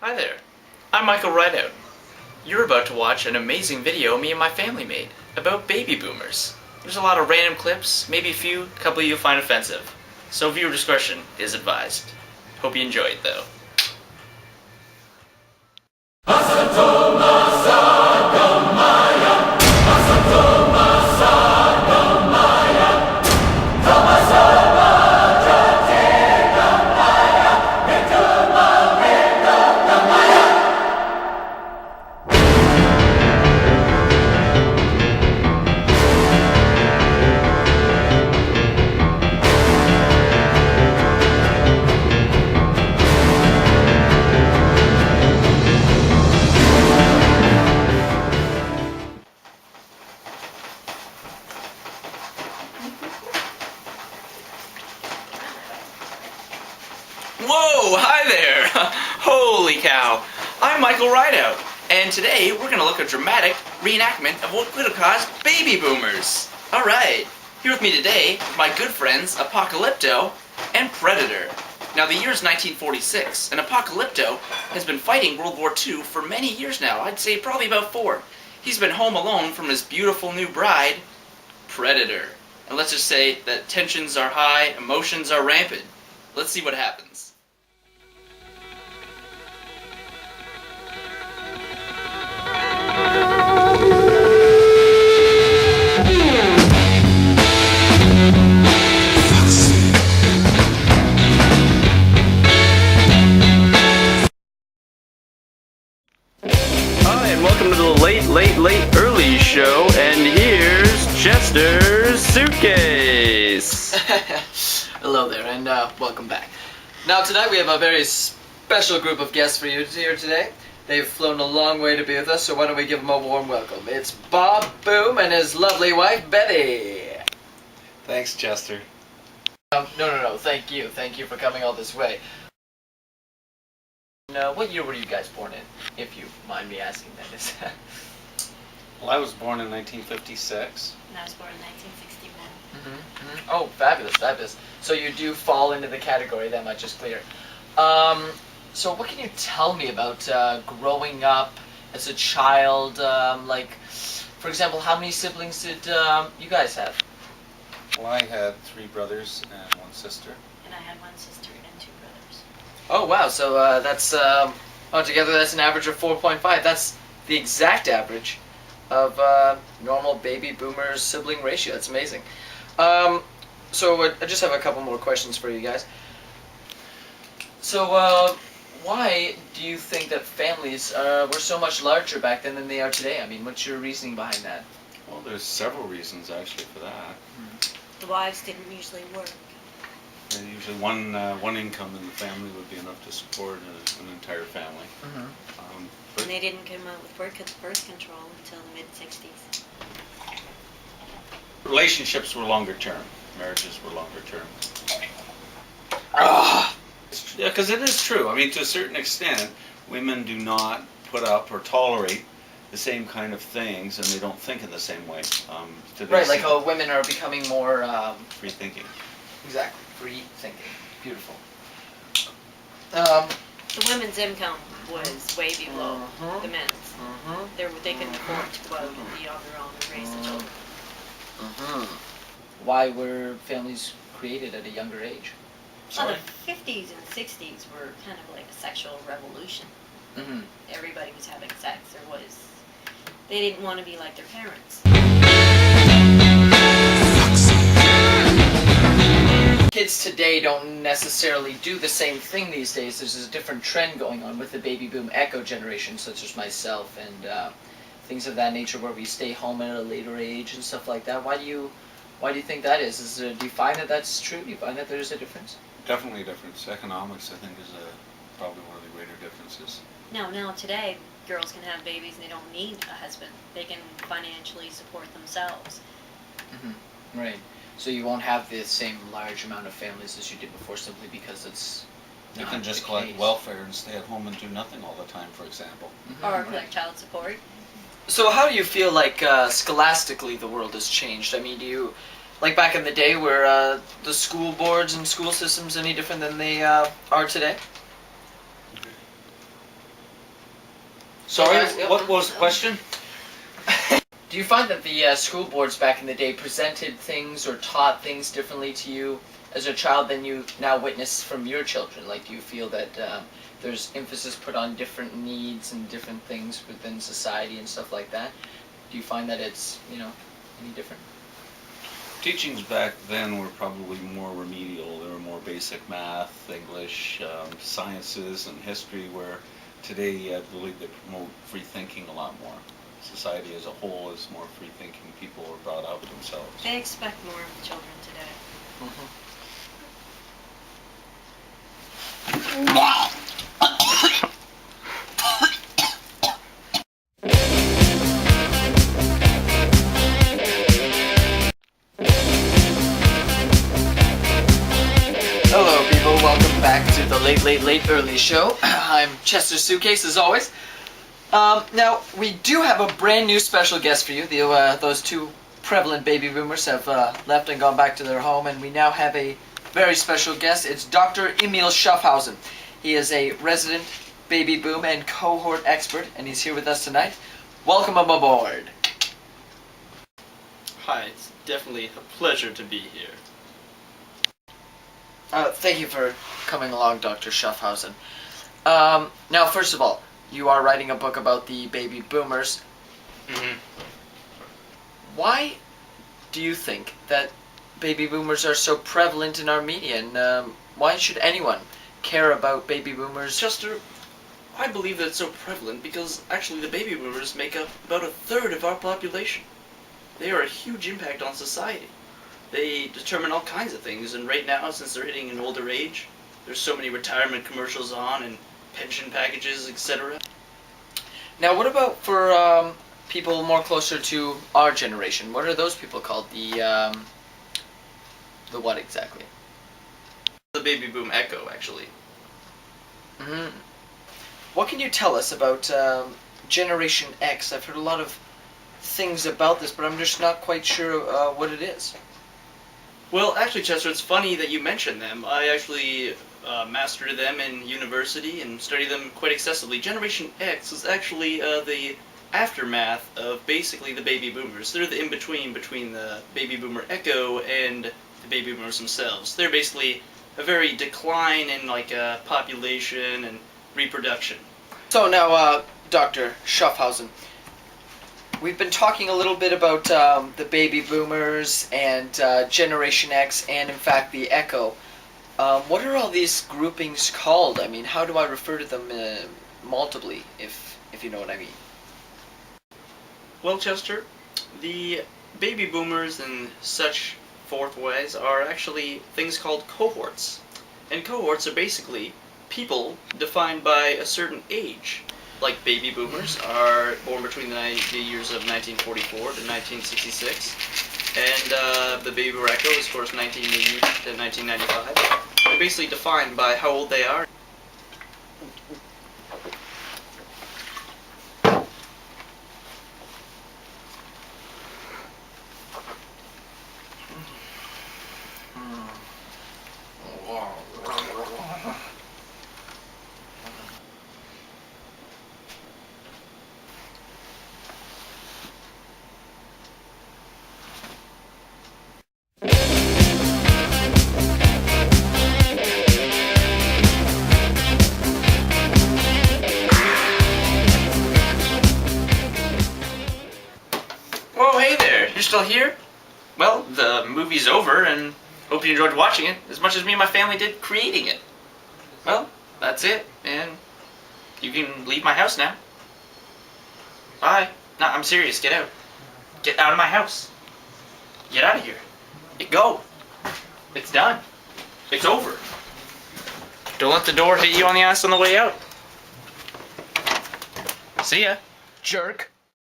Hi there, I'm Michael Rideout. You're about to watch an amazing video me and my family made about baby boomers. There's a lot of random clips, maybe a couple you'll find offensive. So viewer discretion is advised. Hope you enjoy it though. Whoa, hi there! Holy cow! I'm Michael Rideout, and today we're gonna look at a dramatic reenactment of what could have caused baby boomers. Alright, here with me today, my good friends Apocalypto and Predator. Now the year is 1946, and Apocalypto has been fighting World War II for many years now, I'd say probably about 4. He's been home alone from his beautiful new bride, Predator. And let's just say that tensions are high, emotions are rampant. Let's see what happens. Hi, and welcome to the late early show, and here's Chester's Suitcase. Hello there, and welcome back. Now tonight we have a very special group of guests for you here today. They've flown a long way to be with us, so why don't we give them a warm welcome. It's Bob Boom and his lovely wife, Betty. Thanks, Chester. No, thank you. Thank you for coming all this way. Now, what year were you guys born in, if you mind me asking that? Is Well, I was born in 1956. And I was born in 1961. Oh, fabulous. So you do fall into the category, that much is clear. So what can you tell me about growing up as a child? Like, for example, how many siblings did you guys have? Well, I had 3 brothers and 1 sister. And I had one sister and 2 brothers. Oh, wow. So that's, altogether that's an average of 4.5. That's the exact average of normal baby boomer sibling ratio. That's amazing. So I just have a couple more questions for you guys. So why do you think that families were so much larger back then than they are today? I mean, what's your reasoning behind that? Well, there's several reasons actually for that. The wives didn't usually work. And usually one income in the family would be enough to support an entire family. But And they didn't come out with birth control until the mid-60s. relationships were longer term. Marriages were longer term. Yeah, because it is true. I mean, to a certain extent, women do not put up or tolerate the same kind of things, and they don't think in the same way. Right, like how women are becoming more... free thinking. Exactly, free thinking. Beautiful. The women's income was way below the men's. They couldn't afford to go out and be on their own and raise the children. Why were families created at a younger age? Well, the 50s and 60s were kind of like a sexual revolution. Everybody was having sex. They didn't want to be like their parents. Kids today don't necessarily do the same thing these days. There's a different trend going on with the baby boom echo generation, such as myself, and things of that nature, where we stay home at a later age and stuff like that. Why do you think that is? Do you find that that's true? Do you find that there's a difference? Definitely a difference. Economics, I think, is probably one of the greater differences. Now today, girls can have babies and they don't need a husband. They can financially support themselves. Right. So you won't have the same large amount of families as you did before, simply because it's You not can just the collect case. welfare and stay at home and do nothing all the time, for example. Or collect child support. So how do you feel like scholastically the world has changed? I mean, do you, like back in the day, were the school boards and school systems any different than they are today? Sorry, Yeah. what was the question? Do you find that the school boards back in the day presented things or taught things differently to you as a child than you now witness from your children? Like, do you feel that there's emphasis put on different needs and different things within society and stuff like that? Do you find that it's, any different? Teachings back then were probably more remedial. They were more basic math, English, sciences, and history, where today I believe they promote free thinking a lot more. Society as a whole is more free thinking. People are brought up themselves. They expect more of the children today. Hello, people. Welcome back to the Late Early Show. I'm Chester Suitcase, as always. Now, we do have a brand new special guest for you. Those two prevalent baby boomers have left and gone back to their home, and we now have a very special guest. It's Dr. Emil Schaffhausen. He is a resident baby boom and cohort expert, and he's here with us tonight. Welcome him aboard. Hi, it's definitely a pleasure to be here. Thank you for coming along, Dr. Schaffhausen. Now, first of all, you are writing a book about the baby boomers. Mm-hmm. Why do you think that baby boomers are so prevalent in our media, and why should anyone care about baby boomers? Chester, I believe that it's so prevalent because actually the baby boomers make up about a third of our population. They are a huge impact on society. They determine all kinds of things, and right now, since they're hitting an older age, there's so many retirement commercials on and pension packages, etc. Now, what about for people more closer to our generation? What are those people called? The what exactly? The baby boom echo, actually. Mm-hmm. What can you tell us about Generation X? I've heard a lot of things about this, but I'm just not quite sure what it is. Well, actually, Chester, it's funny that you mentioned them. I actually mastered them in university and studied them quite excessively. Generation X is actually the aftermath of basically the baby boomers. They're the in-between between the baby boomer echo and the baby boomers themselves. They're basically a very decline in population and reproduction. So now, Dr. Schaffhausen, we've been talking a little bit about the baby boomers and Generation X and, in fact, the Echo. What are all these groupings called? I mean, how do I refer to them multiply, if you know what I mean? Well, Chester, the baby boomers and such forthways are actually things called cohorts. And cohorts are basically people defined by a certain age. Like baby boomers are born between the years of 1944 to 1966. And the baby boomer echo is, of course, 1980 to 1995. They're basically defined by how old they are. Whoa, hey there! You're still here? Well, the movie's over, and hope you enjoyed watching it as much as me and my family did creating it. Well, that's it, and you can leave my house now. Bye. No, I'm serious. Get out. Get out of my house. Get out of here. Go. It's done. It's over. Don't let the door hit you on the ass on the way out. See ya. Jerk.